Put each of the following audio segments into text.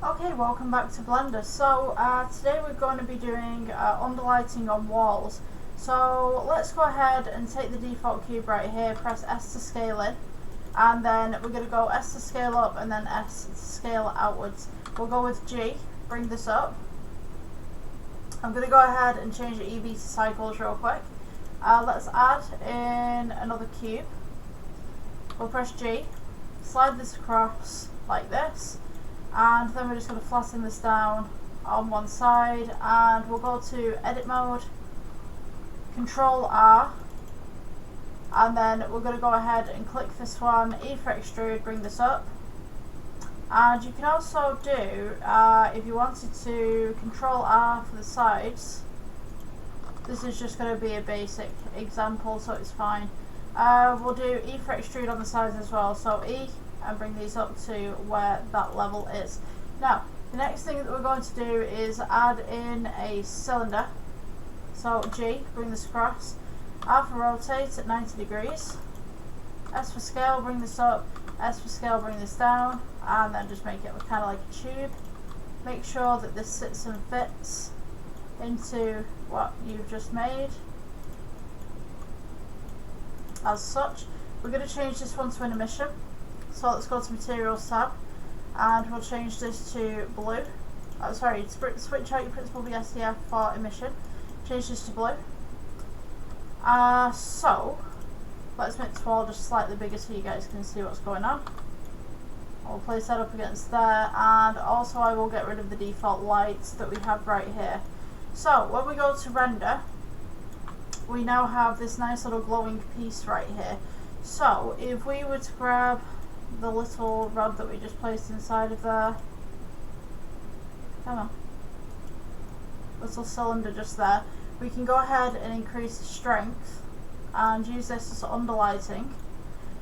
Okay, welcome back to Blender. So today we're going to be doing underlighting on walls. So let's go ahead and take the default cube right here, press S to scale in, and then we're going to go S to scale up and then S to scale outwards. We'll go with G, bring this up. I'm going to go ahead and change the EB to cycles real quick. Let's add in another cube. We'll press G, slide this across like this. And then we're just going to flatten this down on one side, and we'll go to edit mode, Control R, and then we're going to go ahead and click this one, E for extrude, bring this up. And you can also do, if you wanted to, Control R for the sides. This is just going to be a basic example, so it's fine. We'll do E for extrude on the sides as well, so E, and bring these up to where that level is. Now, the next thing that we're going to do is add in a cylinder. So G, bring this across. R for rotate at 90 degrees. S for scale, bring this up. S for scale, bring this down. And then just make it kind of like a tube. Make sure that this sits and fits into what you've just made. As such, we're going to change this one to an emission. So let's go to Materials tab, and we'll change this to blue. Sorry, switch out your Principled BSDF for emission. Change this to blue. So let's make this wall just slightly bigger so you guys can see what's going on. I'll place that up against there, and also I will get rid of the default lights that we have right here. So when we go to render, we now have this nice little glowing piece right here. So if we were to grab the little rod that we just placed inside of there, come on, little cylinder just there, we can go ahead and increase the strength and use this as underlighting.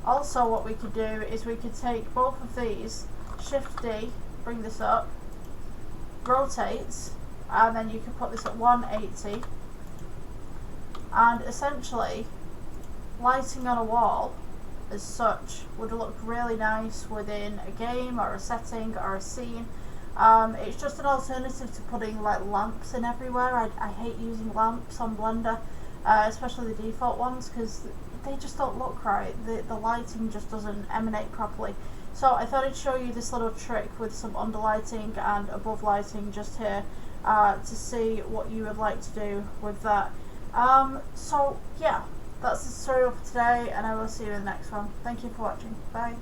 Also what we could do is we could take both of these, Shift D, bring this up, rotate, and then you can put this at 180, and essentially lighting on a wall as such would look really nice within a game or a setting or a scene. It's just an alternative to putting like lamps in everywhere. I hate using lamps on Blender, especially the default ones, because they just don't look right. The lighting just doesn't emanate properly. So I thought I'd show you this little trick with some underlighting and above lighting just here to see what you would like to do with that. So yeah, that's the tutorial for today, and I will see you in the next one. Thank you for watching. Bye.